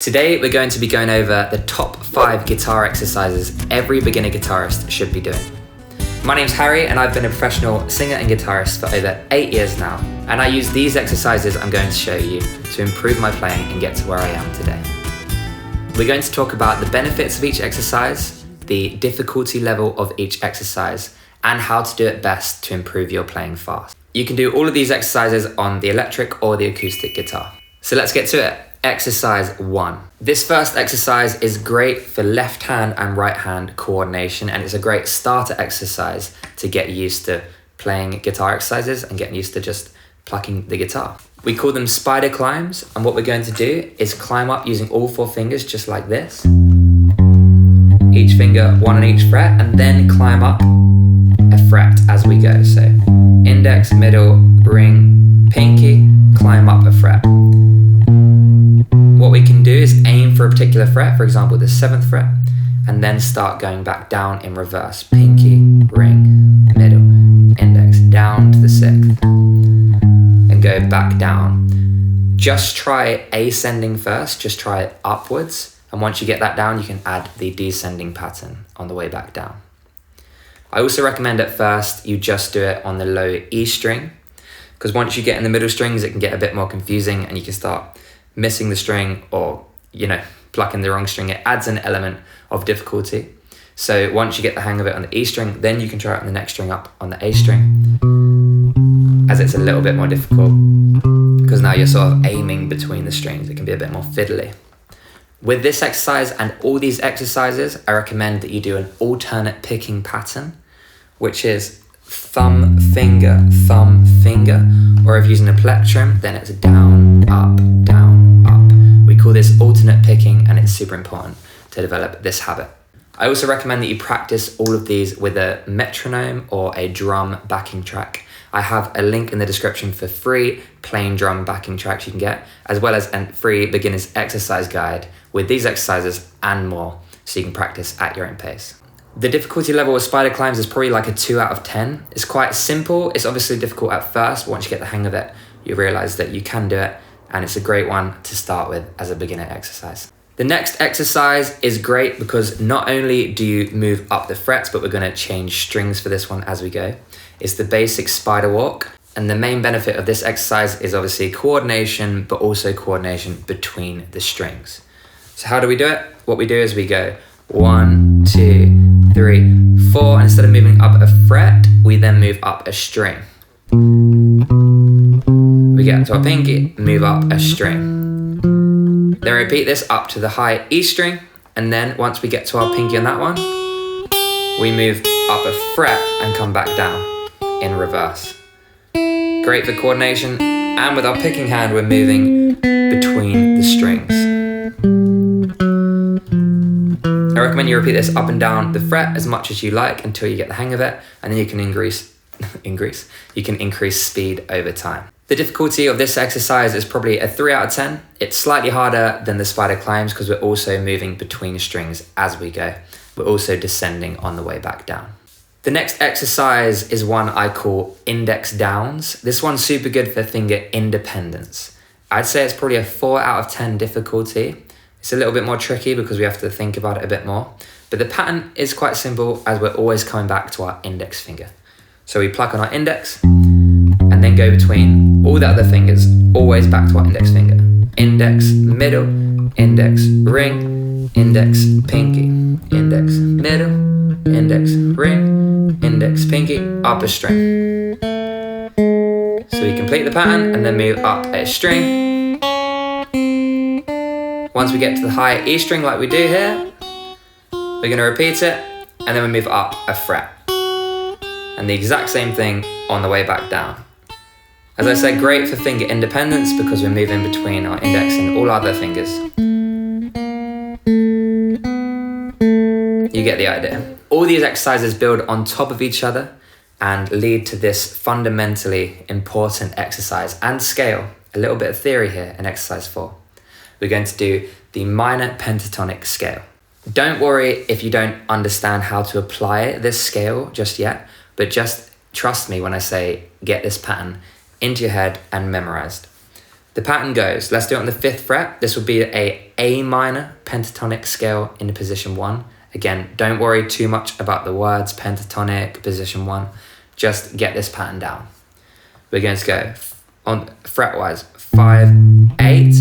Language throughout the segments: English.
Today we're going to be going over the top 5 guitar exercises every beginner guitarist should be doing. My name's Harry and I've been a professional singer and guitarist for over 8 years now, and I use these exercises I'm going to show you to improve my playing and get to where I am today. We're going to talk about the benefits of each exercise, the difficulty level of each exercise, and how to do it best to improve your playing fast. You can do all of these exercises on the electric or the acoustic guitar. So let's get to it. Exercise 1. This first exercise is great for left hand and right hand coordination, and it's a great starter exercise to get used to playing guitar exercises and getting used to just plucking the guitar. We call them spider climbs, and what we're going to do is climb up using all 4 fingers just like this. Each finger, one on each fret, and then climb up a fret as we go. So index, middle, ring, pinky, climb up a fret. What we can do is aim for a particular fret, for example the 7th fret, and then start going back down in reverse. Pinky, ring, middle, index, down to the 6th, and go back down. Just try ascending first, just try it upwards, and once you get that down you can add the descending pattern on the way back down. I also recommend at first you just do it on the low E string, because once you get in the middle strings it can get a bit more confusing and you can start missing the string or, plucking the wrong string. It adds an element of difficulty. So once you get the hang of it on the E string, then you can try it on the next string up on the A string, as it's a little bit more difficult because now you're sort of aiming between the strings. It can be a bit more fiddly. With this exercise and all these exercises, I recommend that you do an alternate picking pattern, which is thumb, finger, or if you're using a plectrum, then it's down, up, down, up. We call this alternate picking, and it's super important to develop this habit. I also recommend that you practice all of these with a metronome or a drum backing track. I have a link in the description for free plain drum backing tracks you can get, as well as a free beginner's exercise guide with these exercises and more, so you can practice at your own pace. The difficulty level with spider climbs is probably like a 2 out of 10. It's quite simple. It's obviously difficult at first, but once you get the hang of it, you realize that you can do it, and it's a great one to start with as a beginner exercise. The next exercise is great because not only do you move up the frets, but we're going to change strings for this one as we go. It's the basic spider walk, and the main benefit of this exercise is obviously coordination, but also coordination between the strings. So how do we do it? What we do is we go 1, 2, 3, 4, and instead of moving up a fret, we then move up a string. We get to our pinky, move up a string. Then repeat this up to the high E string, and then once we get to our pinky on that one, we move up a fret and come back down in reverse. Great for coordination, and with our picking hand we're moving between the strings. I recommend you repeat this up and down the fret as much as you like until you get the hang of it, and then you can increase speed over time. The difficulty of this exercise is probably a 3 out of 10. It's slightly harder than the spider climbs because we're also moving between strings as we go. We're also descending on the way back down. The next exercise is one I call index downs. This one's super good for finger independence. I'd say it's probably a 4 out of 10 difficulty. It's a little bit more tricky because we have to think about it a bit more, but the pattern is quite simple as we're always coming back to our index finger. So we pluck on our index and then go between all the other fingers, always back to our index finger. Index, middle, index, ring, index, pinky, index, middle, index, ring, index, pinky, up a string. So we complete the pattern and then move up a string. Once we get to the high E string like we do here, we're going to repeat it, and then we move up a fret. And the exact same thing on the way back down. As I said, great for finger independence because we're moving between our index and all other fingers. You get the idea. All these exercises build on top of each other and lead to this fundamentally important exercise and scale. A little bit of theory here in exercise 4. We're going to do the minor pentatonic scale. Don't worry if you don't understand how to apply this scale just yet, but just trust me when I say get this pattern into your head and memorized. The pattern goes, let's do it on the 5th fret. This will be a A minor pentatonic scale in the position 1. Again, don't worry too much about the words pentatonic, position 1. Just get this pattern down. We're going to go on fret-wise, 5, 8,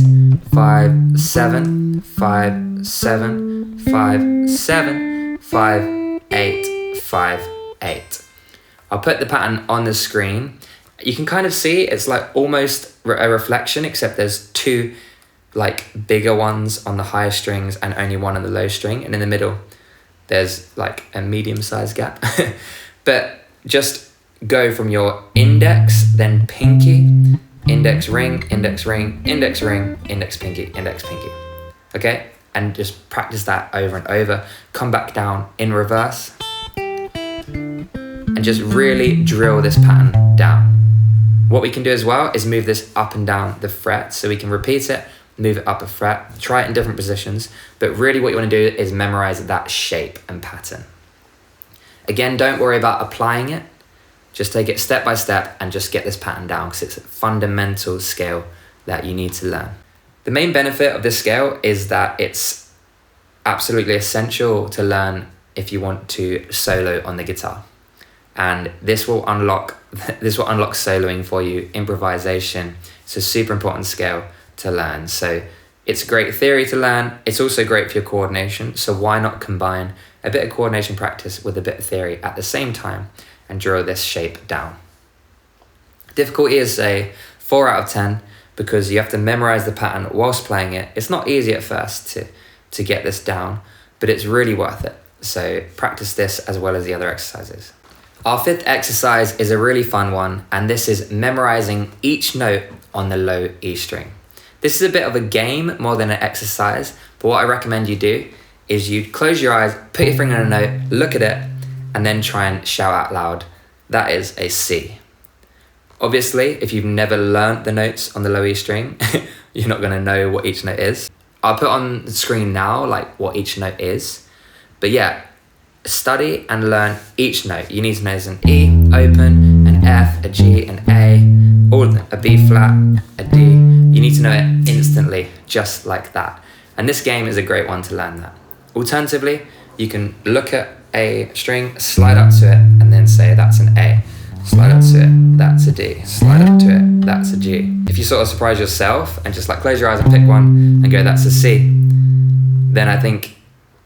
5, 7, 5, 7, 5, 7, 5, 8, 5, 8. I'll put the pattern on the screen. You can kind of see it's like almost a reflection, except there's 2 like bigger ones on the higher strings and only 1 on the low string. And in the middle, there's like a medium-sized gap. But just go from your index, then pinky, index ring, index ring, index ring, index pinky, index pinky. Okay? And just practice that over and over. Come back down in reverse. And just really drill this pattern down. What we can do as well is move this up and down the fret. So we can repeat it, move it up a fret, try it in different positions. But really what you want to do is memorize that shape and pattern. Again, don't worry about applying it. Just take it step by step and just get this pattern down because it's a fundamental scale that you need to learn. The main benefit of this scale is that it's absolutely essential to learn if you want to solo on the guitar. And this will unlock soloing for you, improvisation. It's a super important scale to learn. So it's great theory to learn. It's also great for your coordination. So why not combine a bit of coordination practice with a bit of theory at the same time and draw this shape down. Difficulty is a 4 out of 10 because you have to memorize the pattern whilst playing it. It's not easy at first to get this down, but it's really worth it. So practice this as well as the other exercises. Our 5th exercise is a really fun one, and this is memorizing each note on the low E string. This is a bit of a game more than an exercise, but what I recommend you do is you close your eyes, put your finger on a note, look at it, and then try and shout out loud, that is a C. Obviously, if you've never learned the notes on the low E string, you're not gonna know what each note is. I'll put on the screen now like what each note is, but yeah, study and learn each note. You need to know there's an E, open, an F, a G, an A, all of them, a B flat, a D. You need to know it instantly, just like that. And this game is a great one to learn that. Alternatively, you can look at a string, slide up to it, and then say that's an A. Slide up to it, that's a D. Slide up to it, that's a G. If you sort of surprise yourself and just like close your eyes and pick one and go, that's a C, then I think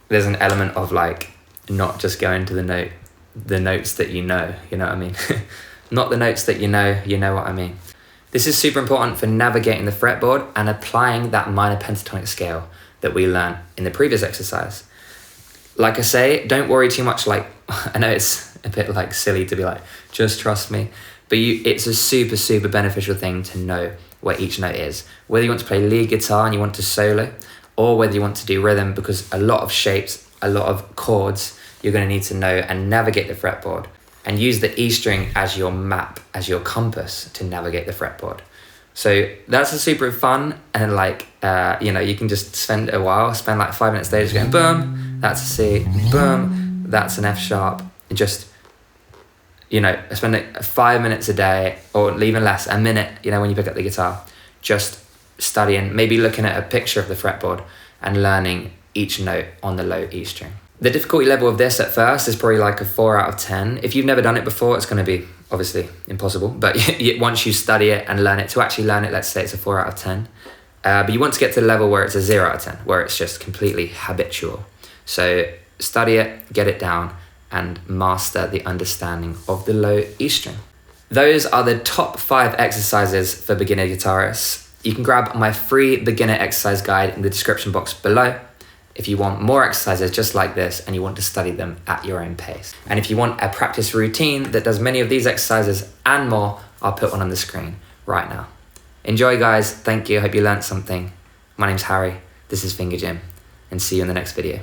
there's an element of like, not just going to the notes that you know what I mean? Not the notes that you know what I mean. This is super important for navigating the fretboard and applying that minor pentatonic scale that we learned in the previous exercise. Like I say, don't worry too much. Like, I know it's a bit like silly to be like, just trust me, but it's a super, super beneficial thing to know where each note is. Whether you want to play lead guitar and you want to solo, or whether you want to do rhythm, because a lot of shapes, a lot of chords, you're going to need to know and navigate the fretboard, and use the E string as your map, as your compass to navigate the fretboard. So that's a super fun, and like, you can just spend like 5 minutes there just going, boom, that's a C, boom, that's an F sharp, and just, spend like 5 minutes a day, or even less, a minute, when you pick up the guitar, just studying, maybe looking at a picture of the fretboard and learning each note on the low E string. The difficulty level of this at first is probably like a 4 out of 10. If you've never done it before, it's going to be obviously impossible. But once you study it and learn it, to actually learn it, let's say it's a 4 out of 10. But you want to get to the level where it's a 0 out of 10, where it's just completely habitual. So study it, get it down, and master the understanding of the low E string. Those are the top 5 exercises for beginner guitarists. You can grab my free beginner exercise guide in the description box below if you want more exercises just like this and you want to study them at your own pace. And if you want a practice routine that does many of these exercises and more, I'll put one on the screen right now. Enjoy, guys. Thank you. I hope you learned something. My name's Harry. This is Finger Jim, and see you in the next video.